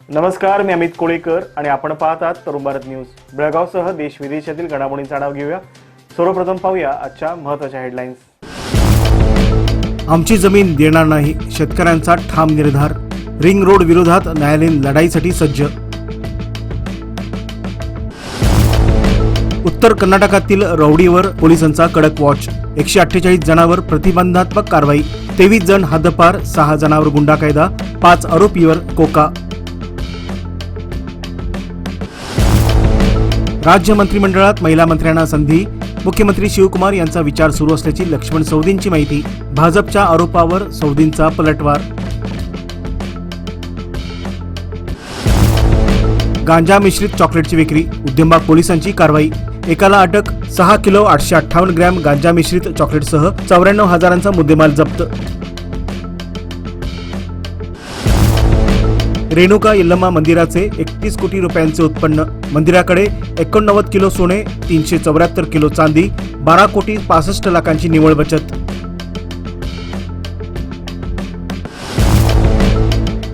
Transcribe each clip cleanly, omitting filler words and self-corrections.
नमस्कार, मी अमित कोळेकर आणि आपण पाहत आहात तरुण भारत न्यूज। बेळगावसह देश विदेशातील घडामोडींचा आढावा घेऊया। सर्वप्रथम पाहूया आजच्या महत्त्वाच्या हेडलाईन्स। आमची जमीन देणार नाही, शेतकऱ्यांचा ठाम निर्धार। रिंग रोड विरोधात न्यायालयीन लढाईसाठी सज्ज। उत्तर कर्नाटकातील रौडीवर पोलिसांचा कडक वॉच। 148 जणांवर प्रतिबंधात्मक कारवाई। 23 जण हद्दपार, 6 जणांवर गुंडा कायदा, 5 आरोपीवर कोका। राज्य मंत्रिमंडळात महिला मंत्र्यांना संधी। मुख्यमंत्री शिवकुमार यांचा विचार सुरू असल्याची लक्ष्मण सवदींची माहिती। भाजपच्या आरोपावर सवदींचा पलटवार। गांजा मिश्रित चॉकलेटची विक्री, उद्यमबाग पोलिसांची कारवाई। एकाला अटक, 6 किलो 858 ग्रॅम गांजा मिश्रित चॉकलेटसह 94,000चा मुद्देमाल जप्त। रेणुका यल्लम्मा मंदिराचे 31 कोटी रुपयांचे उत्पन्न। मंदिराकडे 89 किलो सोने, 374 किलो चांदी, 12 कोटी 65 लाखांची निव्वळ बचत।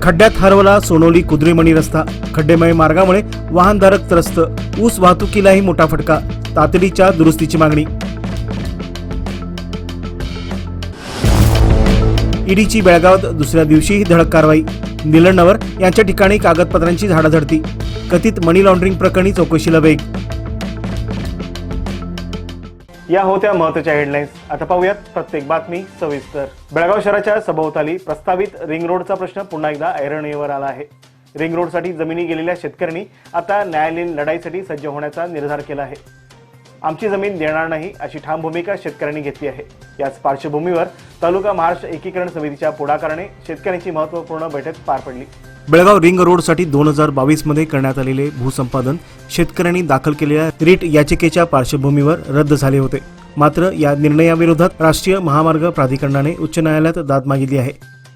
खड्ड्यात हरवला सोनोली कुद्रेमणी रस्ता। खड्डेमय मार्गामुळे वाहनधारक त्रस्त, ऊस वाहतुकीलाही मोठा फटका। तातडीच्या दुरुस्तीची मागणी। ईडीची बेळगावात दुसऱ्या दिवशीही धडक कारवाई। निलंडवर यांच्या ठिकाणी कागदपत्रांची झाडाझडती। कथित मनी लॉन्ड्रिंग प्रकरणी चौकशीला वेग। या होत्या महत्त्वाच्या हेडलाईन्स। आता पाहूयात प्रत्येक बातमी सविस्तर। बेळगाव शहराच्या सभोवताली प्रस्तावित रिंग रोडचा प्रश्न पुन्हा एकदा ऐरणीवर आला आहे। रिंग रोडसाठी जमिनी गेलेल्या शेतकऱ्यांनी आता न्यायालयीन लढाईसाठी सज्ज होण्याचा निर्धार केला आहे। आमची जमीन देणार नाही अशी ठाम भूमिका शेतकऱ्यांनी घेतली आहे। याच पार्श्वभूमीवर तालुका महाराष्ट्र एकीकरण समितीच्या पुढाकाराने शेतकऱ्यांची महत्त्वपूर्ण बैठक पार पडली। बेळगाव रिंग रोडसाठी 2022 मध्ये करण्यात आलेले भूसंपादन शेतकऱ्यांनी दाखल केलेल्या रिट याचिकेच्या पार्श्वभूमीवर रद्द झाले होते। मात्र या निर्णयाविरोधात राष्ट्रीय महामार्ग प्राधिकरणाने उच्च न्यायालयात दाद मागितली आहे।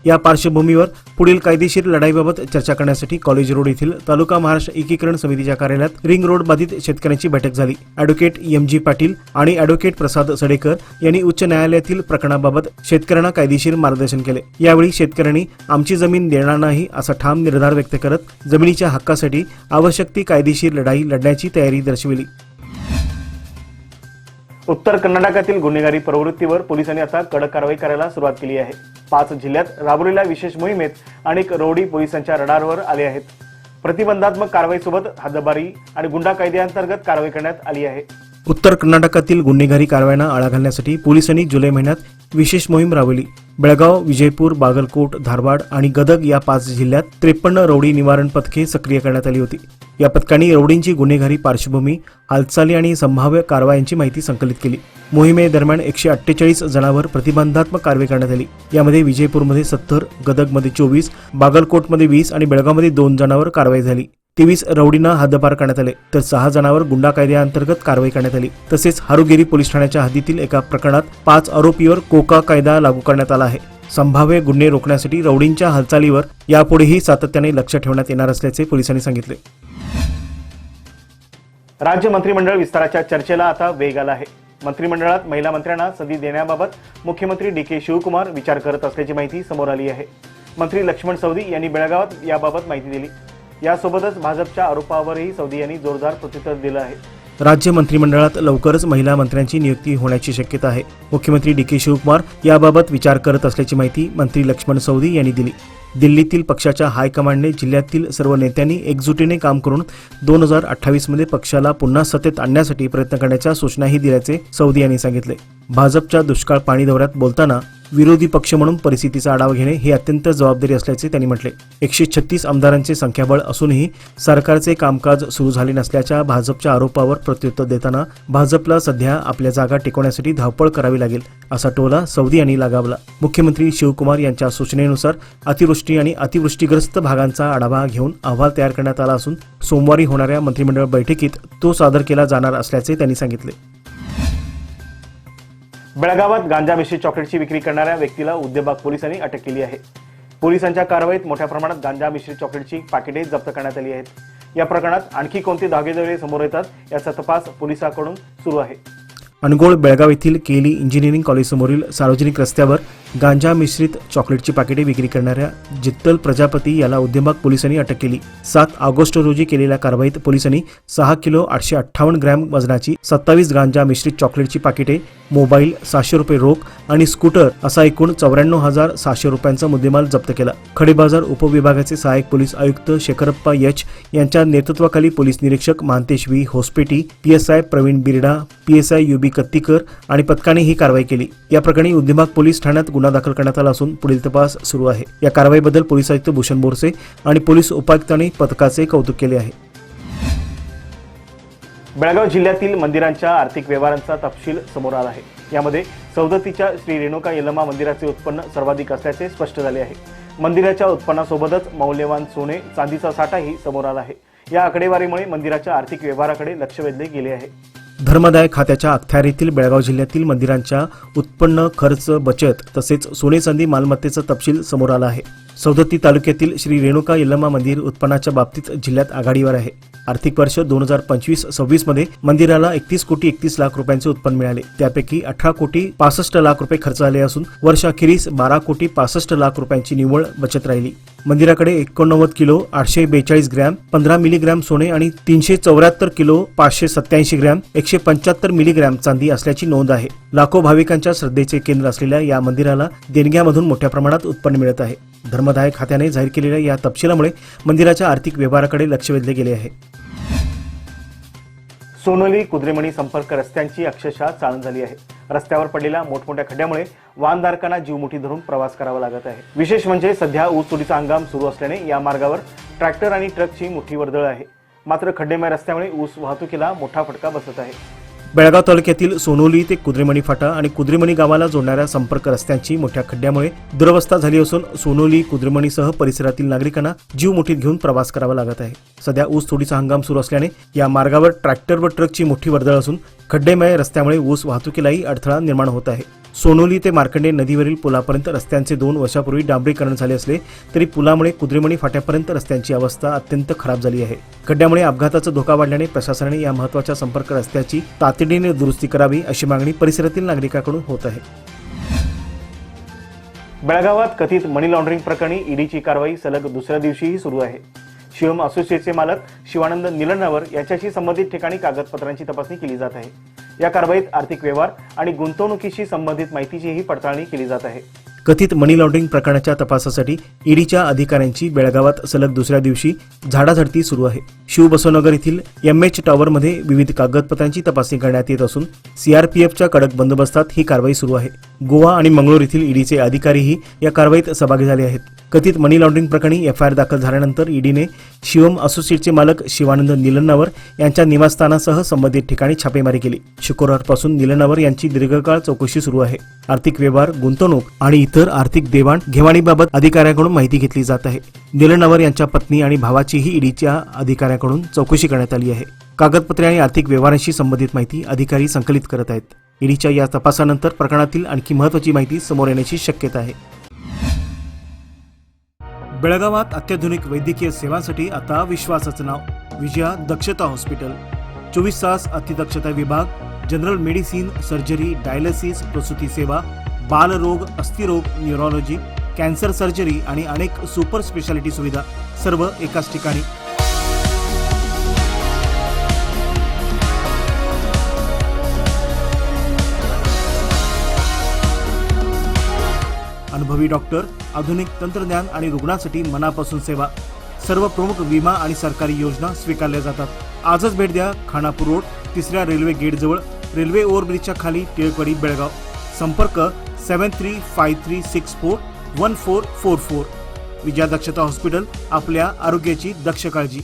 या पार्श्वभूमीवर पुढील कायदेशीर लढाईबाबत चर्चा करण्यासाठी कॉलेज रोड येथील तालुका महाराष्ट्र एकीकरण समितीच्या कार्यालयात रिंग रोड बाधित शेतकऱ्यांची बैठक झाली। Advocate MG. पाटील आणि ॲडव्होकेट प्रसाद सडेकर यांनी उच्च न्यायालयातील प्रकरणाबाबत शेतकऱ्यांना कायदेशीर मार्गदर्शन केले। यावेळी शेतकऱ्यांनी आमची जमीन देणार नाही असा ठाम निर्धार व्यक्त करत जमिनीच्या हक्कासाठी आवश्यक ती कायदेशीर लढाई लढण्याची तयारी दर्शविली। उत्तर कर्नाटकातील गुन्हेगारी प्रवृत्तीवर पोलिसांनी आता कडक कारवाई करायला सुरुवात केली आहे। 5 जिल्ह्यात राबवलेल्या विशेष मोहिमेत अनेक रौडी पोलिसांच्या रडारवर आले आहेत। प्रतिबंधात्मक कारवाईसोबत हद्दबारी आणि गुंडा कायद्याअंतर्गत कारवाई करण्यात आली आहे। उत्तर कर्नाटकातील गुन्हेगारी कारवायांना आळा घालण्यासाठी पोलिसांनी जुलै महिन्यात विशेष मोहीम राबवली। बेळगाव, विजयपूर, बागलकोट, धारवाड आणि गदग या 5 जिल्ह्यात 53 रौडी निवारण पथके सक्रिय करण्यात आली होती। या पथकांनी रौडींची गुन्हेगारी पार्श्वभूमी, हालचाली आणि संभाव्य कारवायांची माहिती संकलित केली। मोहिमेदरम्यान 148 जणांवर प्रतिबंधात्मक कारवाई करण्यात आली। यामध्ये विजयपूरमध्ये 70, गदगमध्ये 24, बागलकोटमध्ये 20 आणि बेळगावमध्ये 2 जणांवर कारवाई झाली। 23 रौडींना हद्दपार करण्यात आले, तर 6 जणांवर गुंडा कायद्याअंतर्गत कारवाई करण्यात आली। तसेच हारुगिरी पोलीस ठाण्याच्या हद्दीतील एका प्रकरणात 5 आरोपीवर कोका कायदा लागू करण्यात आला आहे। संभाव्य गुन्हे रोखण्यासाठी रौडींच्या हालचालीवर यापुढेही सातत्याने लक्ष ठेवण्यात येणार असल्याचे पोलिसांनी सांगितले। राज्य मंत्रिमंडळ विस्ताराच्या चर्चेला आता वेग आला आहे। मंत्रिमंडळात महिला मंत्र्यांना संधी देण्याबाबत मुख्यमंत्री डी.के. शिवकुमार विचार करत असल्याची माहिती समोर आली आहे। मंत्री लक्ष्मण सवदी यांनी बेळगावात याबाबत माहिती दिली। यासोबतच भाजपच्या आरोपावरही सवदी यांनी जोरदार प्रत्युत्तर दिलं आहे। राज्य मंत्रिमंडळात लवकरच महिला मंत्र्यांची नियुक्ती होण्याची शक्यता आहे। मुख्यमंत्री डी.के. शिवकुमार याबाबत विचार करत असल्याची माहिती मंत्री लक्ष्मण सवदी यांनी दिली। दिल्लीतील पक्षाच्या हायकमांडने जिल्ह्यातील सर्व नेत्यांनी एकजुटीने काम करून 2028 मध्ये पक्षाला पुन्हा सत्तेत आणण्यासाठी प्रयत्न करण्याच्या सूचनाही दिल्याचे सवदी यांनी सांगितले। भाजपच्या दुष्काळ पाणी दौऱ्यात बोलताना विरोधी पक्ष म्हणून परिस्थितीचा आढावा घेणे ही अत्यंत जबाबदारी असल्याचे त्यांनी म्हटले। 136 आमदारांचे संख्याबळ असूनही सरकारचे कामकाज सुरू झाले नसल्याच्या भाजपच्या आरोपावर प्रत्युत्तर देताना भाजपला सध्या आपल्या जागा टिकवण्यासाठी धावपळ करावी लागेल असा टोला सवदी यांनी लगावला। मुख्यमंत्री शिवकुमार यांच्या सूचनेनुसार अतिवृष्टी आणि अतिवृष्टीग्रस्त भागांचा आढावा घेऊन अहवाल तयार करण्यात आला असून सोमवारी होणाऱ्या मंत्रिमंडळ बैठकीत तो सादर केला जाणार असल्याचे त्यांनी सांगितले। बेळगावात गांजा मिश्रित चॉकलेटची विक्री करणाऱ्या व्यक्तीला उद्यमबाग पोलिसांनी अटक केली आहे। पोलिसांच्या कारवाईत मोठ्या प्रमाणात गांजा मिश्रित चॉकलेटची पाकिटे जप्त करण्यात आली आहेत। या प्रकरणात आणखी कोणते धागेदोरे समोर येतात याचा तपास पोलिसांकडून सुरू आहे। अनगोळ बेळगाव येथील केली इंजिनिअरिंग कॉलेजसमोरील सार्वजनिक रस्त्यावर गांजा मिश्रित चॉकलेटची पाकिटे विक्री करणाऱ्या जित्तल प्रजापती याला उद्यमबाग पोलिसांनी अटक केली. 7 ऑगस्ट रोजी केलेल्या कारवाईत पोलिसांनी 6 किलो 858 ग्रॅम वजनाची 27 गांजा मिश्रित चॉकलेटची पाकिटे, मोबाईल, 600 रुपये रोख आणि स्कूटर असा एकूण 94,600 रुपयांचा मुद्देमाल जप्त केला. खडेबाजार उपविभागाचे सहाय्यक पोलीस आयुक्त शेखरप्पा एच यांच्या नेतृत्वाखाली पोलीस निरीक्षक Mahantesh V Hospeti, PSI Pravin Birda, PSI UB Kattikar आणि पथकाने ही कारवाई केली. या प्रकरणी उद्यमबाग पोलीस ठाण्यात गुन्हा दाखल करण्यात आला असून पुढील तपास सुरू आहे. या कारवाईबद्दल पोलीस आयुक्त भूषण बोरसे आणि पोलीस उपायुक्तांनी पथकाचे कौतुक केले आहे. बेळगाव जिल्ह्यातील मंदिरांच्या आर्थिक व्यवहारांचा तपशील समोर आला आहे. यामध्ये सौदत्तीच्या श्री रेणुका यल्लमा मंदिराचे उत्पन्न सर्वाधिक असल्याचे स्पष्ट झाले आहे. मंदिराच्या उत्पन्नासोबतच मौल्यवान सोने, चांदीचा साठाही समोर आला आहे. या आकडेवारीमुळे मंदिराच्या आर्थिक व्यवहाराकडे लक्ष वेधले गेले आहे. धर्मदाय खात्याच्या अखत्यारीतील बेळगाव जिल्ह्यातील मंदिरांच्या उत्पन्न, खर्च, बचत तसेच सोने चांदी मालमत्तेचा तपशील समोर आला आहे. सौदत्ती तालुक्यातील श्री रेणुका यल्लमा मंदिर उत्पन्नाच्या बाबतीत जिल्ह्यात आघाडीवर आहे. आर्थिक वर्ष 2025-26 मध्ये मंदिराला 31 कोटी 31 लाख रुपयांचे उत्पन्न मिळाले. त्यापैकी 18 कोटी 65 लाख रुपये खर्च झाले असून वर्षाखेरीस 12 कोटी 65 लाख रुपयांची निव्वळ बचत राहिली. मंदिराकडे 89 किलो 842 ग्रॅम 15 मिलीग्रॅम सोने आणि 374 किलो 587 ग्रॅम 175 मिलीग्रॅम चांदी असल्याची नोंद आहे. लाखो भाविकांच्या श्रद्धेचे केंद्र असलेल्या या मंदिराला देणग्यामधून मोठ्या प्रमाणात उत्पन्न मिळत आहे. धर्मदाय खात्याने जाहीर केलेल्या या तपशिलामुळे मंदिराच्या आर्थिक व्यवहाराकडे लक्ष वेधले गेले आहे. सोनोली कुद्रेमणी संपर्क रस्त्यांची अक्षरशः चाळण झाली आहे. रस्त्यावर पडलेल्या मोठमोठ्या खड्ड्यामुळे वाहनधारकांना जीवमुठी धरून प्रवास करावा लागत आहे. विशेष म्हणजे सध्या ऊस तोडीचा हंगाम सुरू असल्याने या मार्गावर ट्रॅक्टर आणि ट्रकची मोठी वर्दळ आहे. मात्र खड्डेमय रस्त्यामुळे ऊस वाहतुकीला मोठा फटका बसत आहे. बेळगाव तालुक्यातील सोनोली ते कुद्रेमणी फाटा आणि कुद्रेमणी गावाला जोडणाऱ्या संपर्क रस्त्यांची मोठ्या खड्ड्यामुळे दुरवस्था झाली असून सोनोली कुद्रेमणीसह परिसरातील नागरिकांना जीव मुठीत घेऊन प्रवास करावा लागत आहे. सध्या ऊस तोडीचा हंगाम सुरू असल्याने या मार्गावर ट्रॅक्टर व ट्रकची मोठी वर्दळ असून खड्डेमय रस्त्यामुळे ऊस वाहतुकीलाही अडथळा निर्माण होत आहे. सोनोली ते मार्कंडे नदीवरील पुलापर्यंत रस्त्यांचे 2 वर्षापूर्वी डांबरीकरण झाले असले तरी पुलामुळे कुद्रेमणी फाट्यापर्यंत रस्त्यांची अवस्था अत्यंत खराब झाली आहे. खड्ड्यामुळे अपघाताचा धोका वाढल्याने प्रशासनाने या महत्त्वाच्या संपर्क रस्त्याची तातडीने दुरुस्ती करावी अशी मागणी परिसरातील नागरिकांकडून होत आहे. बेळगावात कथित मनी लॉन्ड्रिंग प्रकरणी ईडीची कारवाई सलग दुसऱ्या दिवशीही सुरू आहे. शिवम असोसिएटचे मालक शिवानंद निलणवर याच्याशी संबंधित ठिकाणी कागदपत्रांची तपासणी केली जात आहे. या कारवाईत आर्थिक व्यवहार आणि गुंतवणुकीशी संबंधित माहितीचीही पडताळणी केली जात आहे. कथित मनी लॉन्ड्रिंग प्रकरणाच्या तपासासाठी ईडीच्या अधिकाऱ्यांची बेळगावात सलग दुसऱ्या दिवशी झाडाझडती सुरू आहे. शिवबसवनगर येथील MH टॉवरमध्ये विविध कागदपत्रांची तपासणी करण्यात येत असून CRPFच्या कडक बंदोबस्तात ही कारवाई सुरू आहे. गोवा आणि मंगळूर येथील ईडीचे अधिकारीही या कारवाईत सहभागी झाले आहेत. कथित मनी लॉन्ड्रिंग प्रकरणी FIR दाखल झाल्यानंतर ईडीने शिवम असोसिएटचे मालक शिवानंद निलणवर यांच्या निवासस्थानासह संबंधित ठिकाणी छापेमारी केली. शुक्रवारपासून निलणवर यांची दीर्घकाळ चौकशी सुरू आहे. आर्थिक व्यवहार, गुंतवणूक आणि इतर आर्थिक देवाण घेवाणीबाबत अधिकाऱ्यांकडून माहिती घेतली जात आहे. निलणवर यांच्या पत्नी आणि भावाचीही ईडीच्या अधिकाऱ्यांकडून चौकशी करण्यात आली आहे. कागदपत्रे आणि आर्थिक व्यवहारांशी संबंधित माहिती अधिकारी संकलित करत आहेत. ईडीच्या या तपासानंतर प्रकरणातील आणखी महत्त्वाची माहिती समोर येण्याची शक्यता आहे. बेळगावात अत्याधुनिक वैद्यकीय सेवांसाठी आता विश्वासाचं नाव विजया दक्षता हॉस्पिटल. 24 तास अतिदक्षता विभाग, जनरल मेडिसिन, सर्जरी, डायलिसिस, प्रसूती सेवा, बालरोग, अस्थिरोग, न्यूरोलॉजी, कॅन्सर सर्जरी आणि अनेक सुपर स्पेशालिटी सुविधा सर्व एकाच ठिकाणी. अनुभवी डॉक्टर, आधुनिक तंत्रज्ञान आणि रुग्णांसाठी मनापासून सेवा. सर्व प्रमुख विमा आणि सरकारी योजना स्वीकारल्या जातात. आजच भेट द्या खानापूर रोड, 3ऱ्या रेल्वे गेट जवळ, रेल्वे ओव्हरब्रिजच्या खाली, टिळकवाडी, बेळगाव. संपर्क 7353641444. विजया दक्षता हॉस्पिटल, आपल्या आरोग्याची दक्ष काळजी.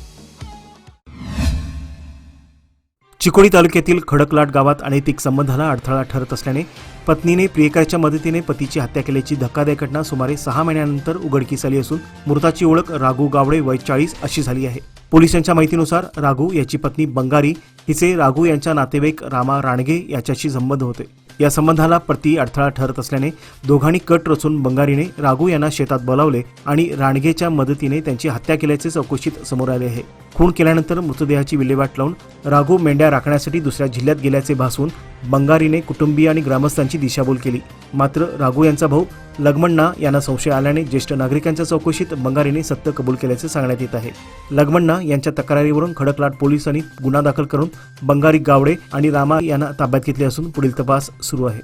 चिकोडी तालुक्यातील खडकलाट गावात अनैतिक संबंधाला अडथळा ठरत असल्याने पत्नीने प्रियकराच्या मदतीने पतीची हत्या केल्याची धक्कादायक घटना सुमारे 6 महिन्यानंतर उघडकीस आली असून मृताची ओळख राघू गावडे वय 40 अशी झाली आहे. पोलिसांच्या माहितीनुसार राघू याची पत्नी बंगारी हिचे राघू यांच्या नातेवाईक रामा राणगे याच्याशी संबंध होते. या संबंधाला प्रति अडथळा ठरत असल्याने दोघांनी कट रचून बंगारीने राघू यांना शेतात बोलावले आणि राणगेच्या मदतीने त्यांची हत्या केल्याचे चौकशीत समोर आले आहे. खून केल्यानंतर मृतदेहाची विल्हेवाट लावून राघू मेंढ्या राखण्यासाठी दुसऱ्या जिल्ह्यात गेल्याचे भासवून बंगारीने कुटुंबीय आणि ग्रामस्थांची दिशाभूल केली. मात्र राघू यांचा भाऊ लग्मण्णा यांना संशय आल्याने ज्येष्ठ नागरिकांच्या चौकशीत बंगारीने सत्य कबूल केल्याचे सांगण्यात येत आहे. लग्मण्णा यांच्या तक्रारीवरून खडकलाट पोलिसांनी गुन्हा दाखल करून बंगारी गावडे आणि रामा यांना ताब्यात घेतले असून पुढील तपास सुरू आहे.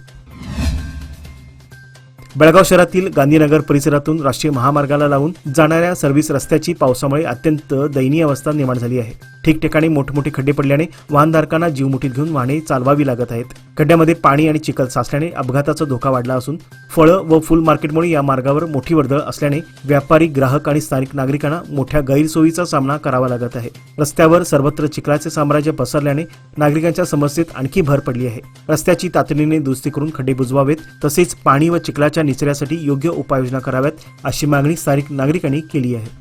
बेळगाव शहरातील गांधीनगर परिसरातून राष्ट्रीय महामार्गाला लावून जाणाऱ्या सर्व्हिस रस्त्याची पावसामुळे अत्यंत दयनीय अवस्था निर्माण झाली आहे. ठिकठिकाणी मोठमोठे खड्डे पडल्याने वाहनधारकांना जीव मुठीत घेऊन वाहने चालवावी लागत आहेत. खड्ड्यामध्ये पाणी आणि चिखल साचल्याने अपघाताचा धोका वाढला असून फळं व फुल मार्केटमुळे या मार्गावर मोठी वर्दळ असल्याने व्यापारी, ग्राहक आणि स्थानिक नागरिकांना मोठ्या गैरसोयीचा सामना करावा लागत आहे. रस्त्यावर सर्वत्र चिखलाचे साम्राज्य पसरल्याने नागरिकांच्या समस्येत आणखी भर पडली आहे. रस्त्याची तातडीने दुरुस्ती करून खड्डे बुजवावेत, तसेच पाणी व चिखलाच्या निचऱ्यासाठी योग्य उपाययोजना कराव्यात अशी मागणी स्थानिक नागरिकांनी केली आहे.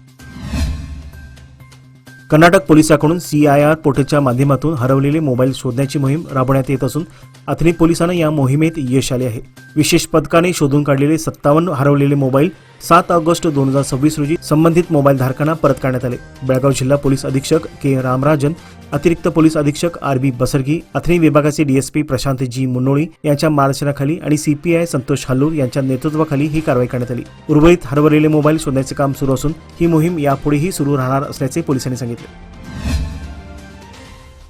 कर्नाटक पोलिसांकडून CIR पोर्टलच्या माध्यमातून हरवलेले मोबाईल शोधण्याची मोहीम राबवण्यात येत असून अथनी पोलिसांना या मोहिमेत यश आले आहे. विशेष पथकाने शोधून काढलेले 57 हरवलेले मोबाईल 7 ऑगस्ट 2026 रोजी संबंधित मोबाईल धारकांना परत करण्यात आले. बेळगाव जिल्हा पोलीस अधीक्षक के. रामराजन, अतिरिक्त पोलीस अधीक्षक RB बसरगी, अथनी विभागाचे DSP प्रशांत G. मुन्नोळी यांच्या मार्गदर्शनाखाली आणि CPI संतोष हल्लूर यांच्या नेतृत्वाखाली ही कारवाई करण्यात आली. उर्वरित हरवलेले मोबाईल शोधण्याचे काम सुरू असून ही मोहीम यापुढेही सुरू राहणार असल्याचे पोलिसांनी सांगितले.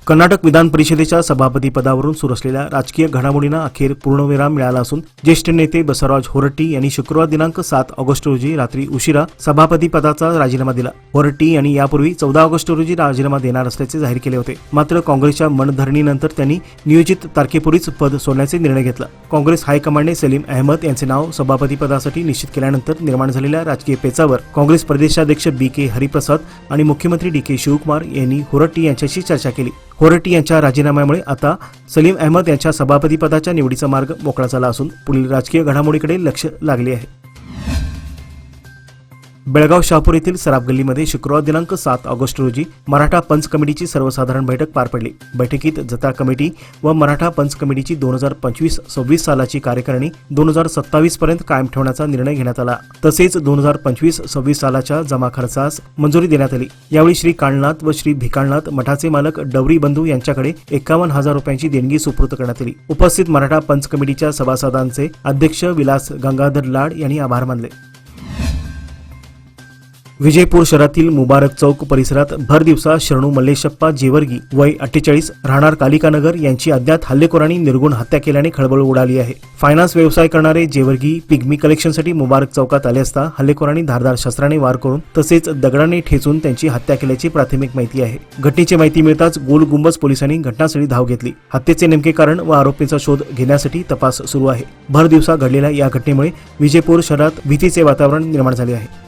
कर्नाटक विधान परिषदेच्या सभापती पदावरून सुरू असलेल्या राजकीय घडामोडींना अखेर पूर्णविराम मिळाला असून ज्येष्ठ नेते बसवराज होरट्टी यांनी शुक्रवार दिनांक 7 ऑगस्ट रोजी रात्री उशिरा सभापती पदाचा राजीनामा दिला. होरट्टी यांनी यापूर्वी 14 ऑगस्ट रोजी राजीनामा देणार असल्याचे जाहीर केले होते. मात्र काँग्रेसच्या मनधरणीनंतर त्यांनी नियोजित तारखेपूर्वीच पद सोडण्याचे निर्णय घेतला. काँग्रेस हायकमांडने सलीम अहमद यांचे नाव सभापती पदासाठी निश्चित केल्यानंतर निर्माण झालेल्या राजकीय पेचावर काँग्रेस प्रदेशाध्यक्ष BK हरिप्रसाद आणि मुख्यमंत्री DK शिवकुमार यांनी होरट्टी यांच्याशी चर्चा केली. होरट्टी यांच्या राजीनाम्यामुळे आता सलीम अहमद यांच्या सभापतीपदाच्या निवडीचा मार्ग मोकळा झाला असून पुढील राजकीय घडामोडीकडे लक्ष लागले आहे. बेळगाव शहापूर येथील सराफ गल्लीमध्ये शुक्रवार दिनांक 7 ऑगस्ट रोजी मराठा पंच कमिटीची सर्वसाधारण बैठक पार पडली. बैठकीत जत्रा कमिटी व मराठा पंच कमिटीची 2025-26 सालाची कार्यकारिणी 2027 पर्यंत कायम ठेवण्याचा निर्णय घेण्यात आला. तसेच 2025-26 सालाच्या जमा खर्चास मंजुरी देण्यात आली. यावेळी श्री काळनाथ व श्री भिकाळनाथ मठाचे मालक डवरी बंधू यांच्याकडे 51,000 रुपयांची देणगी सुपूर्द करण्यात आली. उपस्थित मराठा पंच कमिटीच्या सभासदांचे अध्यक्ष विलास गंगाधर लाड यांनी आभार मानले. विजयपूर शहरातील मुबारक चौक परिसरात भर दिवसा शरणू मल्लेशप्पा जेवर्गी वय 48 राहणार कालिकानगर यांची अज्ञात हल्लेखोरांनी निर्गुण हत्या केल्याने खळबळ उडाली आहे. फायनान्स व्यवसाय करणारे जेवर्गी पिग्मी कलेक्शनसाठी मुबारक चौकात आले असता हल्लेखोरांनी धारदार शस्त्राने वार करून तसेच दगडाने ठेचून त्यांची हत्या केल्याची प्राथमिक माहिती आहे. घटनेची माहिती मिळताच गोल गुंबज पोलिसांनी घटनास्थळी धाव घेतली. हत्येचे नेमके कारण व आरोपींचा शोध घेण्यासाठी तपास सुरू आहे. भर दिवसा घडलेल्या या घटनेमुळे विजयपूर शहरात भीतीचे वातावरण निर्माण झाले आहे.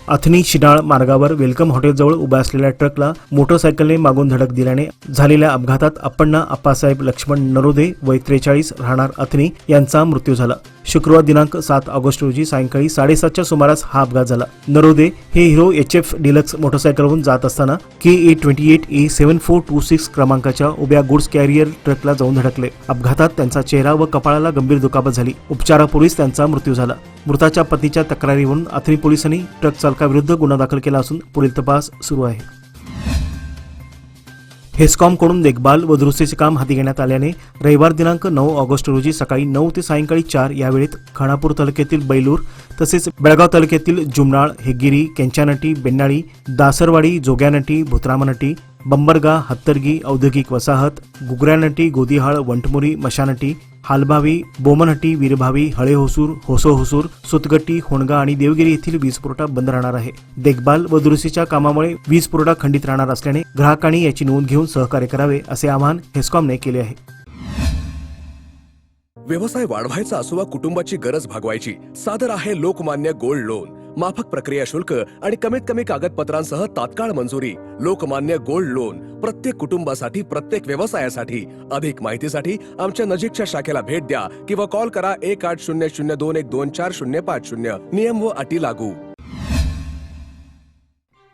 अथनी शिनाळ मार्गावर वेलकम हॉटेलजवळ उभ्या असलेल्या ट्रकला मोटरसायकलने मागून धडक दिल्याने झालेल्या अपघातात अप्पण्णा अप्पासाहेब लक्ष्मण नरोदे वय 43 राहणार अथनी यांचा मृत्यू झाला. शुक्रवार दिनांक 7 ऑगस्ट रोजी सायंकाळी 7:30च्या सुमारास हा अपघात झाला. नरोदे हे हिरो HF डिलक्स मोटरसायकलवरून जात असताना KA28A7426 क्रमांकाच्या उभ्या गुड्स कॅरियर ट्रकला जाऊन धडकले. अपघातात त्यांचा चेहरा व कपाळाला गंभीर दुखापत झाली. उपचारापूर्वीच त्यांचा मृत्यू झाला. मृताच्या पत्नीच्या तक्रारीवरून अथनी पोलिसांनी ट्रक चालकाविरुद्ध गुन्हा दाखल केला असून पुढील तपास सुरू आहे. हेस्कॉमकडून देखभाल व दुरुस्तीचे काम हाती घेण्यात आल्याने रविवार दिनांक 9 ऑगस्ट रोजी सकाळी 9 ते सायंकाळी 4 या वेळेत खानापूर तालुक्यातील बैलूर तसेच बेळगाव तालुक्यातील जुमनाळ, हेगिरी, केंचानटी, बेन्नाळी, दासरवाडी, जोग्यानटी, भुत्रामनटी, बंबरगा, हत्तरगी, औद्योगिक वसाहत, गुगऱ्यानटी, गोदीहाळ, वंटमुरी, मशानटी, हालभावी, बोमनहट्टी, वीरभावी, हळेहोसूर, होसोहोसूर, सुतगट्टी, होणगा आणि देवगिरी येथील वीज पुरवठा बंद राहणार आहे. देखभाल व दुरुस्तीच्या कामामुळे वीज पुरवठा खंडित राहणार असल्याने ग्राहकांनी याची नोंद घेऊन सहकार्य करावे असे आवाहन हेस्कॉमने केले आहे. व्यवसाय वाढवायचा असो वा कुटुंबाची गरज भागवायची, सादर आहे लोकमान्य गोल्ड लोन. माफक प्रक्रिया शुल्क आणि कमीत कमी कागदपत्रांसह तात्काळ मंजुरी. लोकमान्य गोल्ड लोन प्रत्येक कुटुंबासाठी, प्रत्येक व्यवसायासाठी. अधिक माहितीसाठी आमच्या नजीकच्या शाखेला भेट द्या किंवा कॉल करा 1800-212-4050. नियम व अटी लागू.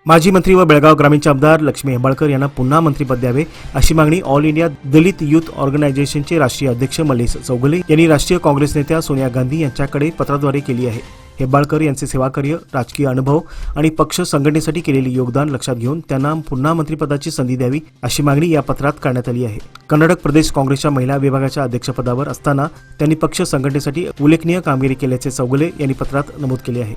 माजी मंत्री व बेळगाव ग्रामीणचे आमदार लक्ष्मी हेंबाळकर यांना पुन्हा मंत्रिपद द्यावे अशी मागणी ऑल इंडिया दलित युथ ऑर्गनायझेशनचे राष्ट्रीय अध्यक्ष मल्लेश चौगुले यांनी राष्ट्रीय काँग्रेस नेत्या सोनिया गांधी यांच्याकडे पत्राद्वारे केली आहे. हेब्बाळकर यांचे सेवाकार्य, राजकीय अनुभव आणि पक्ष संघटनेसाठी केलेले योगदान लक्षात घेऊन त्यांना पुन्हा मंत्रिपदाची संधी द्यावी अशी मागणी या पत्रात करण्यात आली आहे. कर्नाटक प्रदेश काँग्रेसच्या महिला विभागाच्या अध्यक्षपदावर असताना त्यांनी पक्ष संघटनेसाठी उल्लेखनीय कामगिरी केल्याचे चौगुले यांनी पत्रात नमूद केले आहे.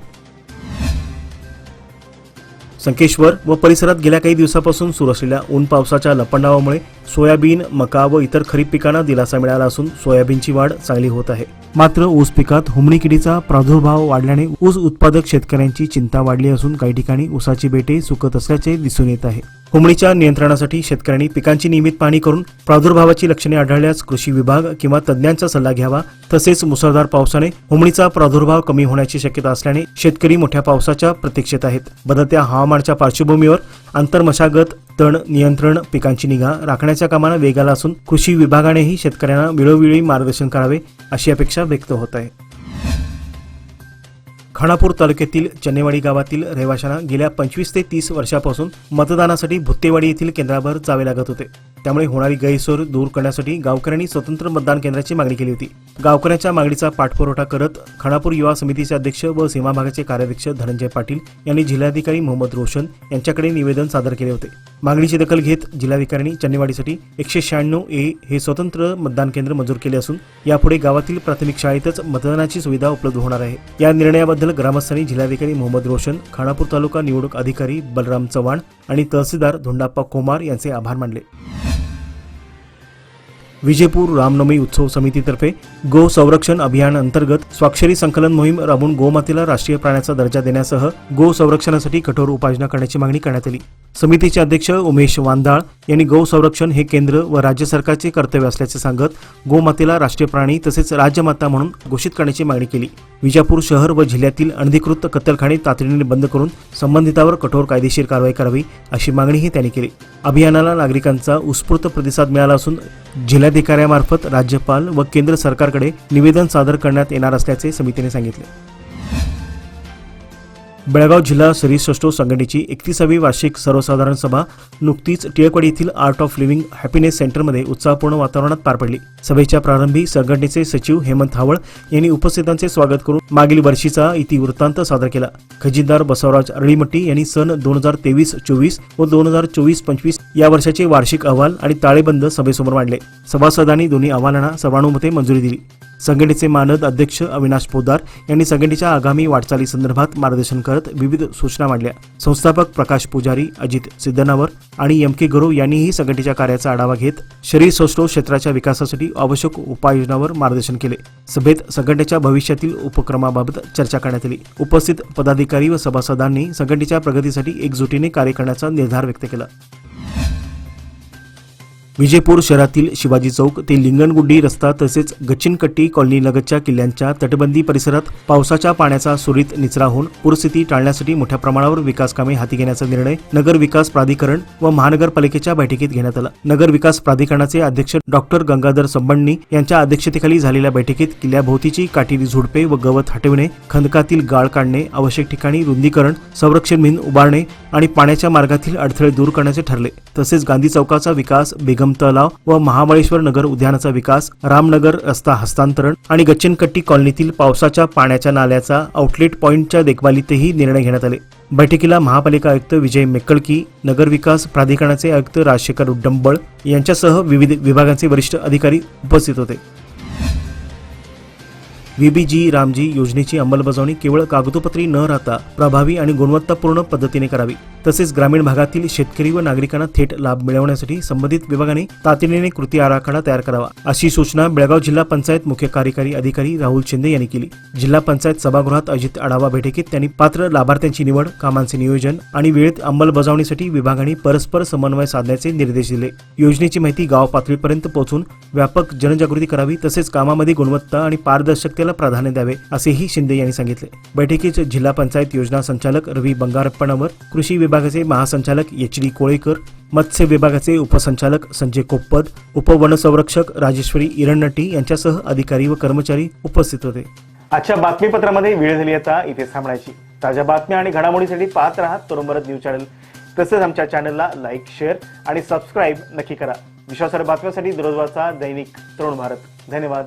संकेश्वर व परिसरात गेल्या काही दिवसापासून सुरू असलेल्या ऊन पावसाच्या लपंडावामुळे सोयाबीन, मका व इतर खरीप पिकांना दिलासा मिळाला असून सोयाबीनची वाढ चांगली होत आहे. मात्र ऊस पिकात हुमणी किडीचा प्रादुर्भाव वाढल्याने ऊस उत्पादक शेतकऱ्यांची चिंता वाढली असून काही ठिकाणी ऊसाची बेटे सुकत असल्याचे दिसून येत आहे. हुमणीच्या नियंत्रणासाठी शेतकऱ्यांनी पिकांची नियमित पाहणी करून प्रादुर्भावाची लक्षणे आढळल्यास कृषी विभाग किंवा तज्ज्ञांचा सल्ला घ्यावा. तसेच मुसळधार पावसाने हुमणीचा प्रादुर्भाव कमी होण्याची शक्यता असल्याने शेतकरी मोठ्या पावसाच्या प्रतीक्षेत आहेत. बदलत्या हवामानाच्या पार्श्वभूमीवर आंतरमशागत, तण नियंत्रण, पिकांची निगा राखण्याच्या कामाला वेग आला असून कृषी विभागानेही शेतकऱ्यांना वेळोवेळी मार्गदर्शन करावे अशी अपेक्षा व्यक्त होत आहे. खानापूर तालुक्यातील चन्नेवाडी गावातील रहिवाशांना गेल्या 25 ते 30 वर्षापासून मतदानासाठी भुत्तेवाडी येथील केंद्रावर जावे लागत होते. त्यामुळे होणारी गैरसोय दूर करण्यासाठी गावकऱ्यांनी स्वतंत्र मतदान केंद्राची मागणी केली होती. गावकऱ्यांच्या मागणीचा पाठपुरावा करत खानापूर युवा समितीचे अध्यक्ष व सीमा भागाचे कार्याध्यक्ष धनंजय पाटील यांनी जिल्हाधिकारी मोहम्मद रोशन यांच्याकडे निवेदन सादर केले होते. मागणीची दखल घेत जिल्हाधिकाऱ्यांनी चन्नेवाडीसाठी 196A हे स्वतंत्र मतदान केंद्र मंजूर केले असून यापुढे गावातील प्राथमिक शाळेतच मतदानाची सुविधा उपलब्ध होणार आहे. या निर्णयाबद्दल ग्रामस्थांनी जिल्हाधिकारी मोहम्मद रोशन, खानापूर तालुका निवडणूक अधिकारी बलराम चव्हाण आणि तहसीलदार धोंडाप्पा कोमार यांचे आभार मानले. विजयपूर रामनवमी उत्सव समितीतर्फे गो संरक्षण अभियान अंतर्गत स्वाक्षरी संकलन मोहीम राबवून गोमातेला राष्ट्रीय प्राण्याचा दर्जा देण्यासह गो संरक्षणासाठी कठोर उपाययोजना करण्याची मागणी करण्यात आली. समितीचे अध्यक्ष उमेश वांदाळ यांनी गो संरक्षण हे केंद्र व राज्य सरकारचे कर्तव्य असल्याचे सांगत गोमातेला राष्ट्रीय प्राणी तसेच राज्यमाता म्हणून घोषित करण्याची मागणी केली. विजापूर शहर व जिल्ह्यातील अनधिकृत कत्तलखाने तातडीने बंद करून संबंधितांवर कठोर कायदेशीर कारवाई करावी अशी मागणीही त्यांनी केली. अभियानाला नागरिकांचा उत्स्फूर्त प्रतिसाद मिळाला असून जिल्हाधिकाऱ्यांमार्फत राज्यपाल व केंद्र सरकारकडे निवेदन सादर करण्यात येणार असल्याचे समितीने सांगितले. बेळगाव जिल्हा सरीसृष्टो संघटनेची 31वी वार्षिक सर्वसाधारण सभा नुकतीच टिळकवाडी येथील आर्ट ऑफ लिव्हिंग हॅपीनेस सेंटरमध्ये उत्साहपूर्ण वातावरणात पार पडली. सभेच्या प्रारंभी संघटनेचे सचिव हेमंत हावळ यांनी उपस्थितांचे स्वागत करून मागील वर्षीचा इतिवृत्तांत सादर केला. खजिनदार बसवराज अरळीमट्टी यांनी सन 2023-24 व 2024-25 या वर्षाचे वार्षिक अहवाल आणि ताळेबंद सभेसमोर मांडले. सभासदांनी दोन्ही अहवालांना सर्वानुमते मंजुरी दिली. संघटनेचे मानद अध्यक्ष अविनाश पोद्दार यांनी संघटनेच्या आगामी वाटचाली संदर्भात मार्गदर्शन करत विविध सूचना मांडल्या. संस्थापक प्रकाश पुजारी, अजित सिद्धनावर आणि एम.के. गौरव यांनीही संघटनेच्या कार्याचा आढावा घेत शरीरसौष्ठव क्षेत्राच्या विकासासाठी आवश्यक उपाययोजनांवर मार्गदर्शन केले. सभेत संघटनेच्या भविष्यातील उपक्रमाबाबत चर्चा करण्यात आली. उपस्थित पदाधिकारी व सभासदांनी संघटनेच्या प्रगतीसाठी एकजुटीने कार्य करण्याचा निर्धार व्यक्त केला. विजयपूर शहरातील शिवाजी चौक ते लिंगणगुड्डी रस्ता तसेच गच्चिनकट्टी कॉलनी लगतच्या किल्ल्यांच्या तटबंदी परिसरात पावसाच्या पाण्याचा सुरळीत निचरा होऊन पूरस्थिती टाळण्यासाठी मोठ्या प्रमाणावर विकास कामे हाती घेण्याचा निर्णय नगर विकास प्राधिकरण व महानगरपालिकेच्या बैठकीत घेण्यात आला. नगर विकास प्राधिकरणाचे अध्यक्ष डॉक्टर गंगाधर संबंणी यांच्या अध्यक्षतेखाली झालेल्या बैठकीत किल्ल्याभोवतीची काटेरी झुडपे व गवत हटविणे, खंदकातील गाळ काढणे, आवश्यक ठिकाणी रुंदीकरण, संरक्षण भिंत उभारणे आणि पाण्याच्या मार्गातील अडथळे दूर करण्याचे ठरले. तसेच गांधी चौकाचा विकास, बेगम तलाव व महाबळेश्वर नगर उद्यानाचा विकास, रामनगर रस्ता हस्तांतरण आणि गच्चिनकट्टी कॉलनीतील पावसाच्या पाण्याच्या नाल्याचा आउटलेट पॉइंटच्या देखभालीतही निर्णय घेण्यात आले. बैठकीला महापालिका आयुक्त विजय मेक्कळकी, नगर विकास प्राधिकरणाचे आयुक्त राजशेखर उड्डंबळ यांच्यासह विविध विभागांचे वरिष्ठ अधिकारी उपस्थित होते. VBG रामजी योजनेची अंमलबजावणी केवळ कागदोपत्री न राहता प्रभावी आणि गुणवत्तापूर्ण पद्धतीने करावी. तसेच ग्रामीण भागातील शेतकरी व नागरिकांना थेट लाभ मिळवण्यासाठी संबंधित विभागाने तातडीने कृती आराखडा तयार करावा अशी सूचना बेळगाव जिल्हा पंचायत मुख्य कार्यकारी अधिकारी राहुल शिंदे यांनी केली. जिल्हा पंचायत सभागृहात आयोजित आढावा बैठकीत त्यांनी पात्र लाभार्थ्यांची निवड, कामांचे नियोजन आणि वेळेत अंमलबजावणीसाठी विभागांनी परस्पर समन्वय साधण्याचे निर्देश दिले. योजनेची माहिती गाव पातळीपर्यंत पोहोचून व्यापक जनजागृती करावी तसेच कामामध्ये गुणवत्ता आणि पारदर्शकतेला प्राधान्य द्यावे असेही शिंदे यांनी सांगितले. बैठकीत जिल्हा पंचायत योजना संचालक रवी बंगारप्पनवर, कृषी विभागाचे महासंचालक HD कोळेकर, मत्स्य विभागाचे उपसंचालक संजय कोप्पद, उपवनसंरक्षक राजेश्वरी इरणनटी यांच्यासह अधिकारी व कर्मचारी उपस्थित होते. आजच्या बातमीपत्रामध्ये वेळ झाली आता इथे थांबण्याची. ताज्या बातम्या आणि घडामोडीसाठी पाहत राहा तरुण भारत न्यूज चॅनल. तसेच आमच्या चॅनलला लाईक, शेअर आणि सबस्क्राईब नक्की करा. विश्वासार्ह बातम्यांसाठी दररोज वाचा दैनिक तरुण भारत. धन्यवाद.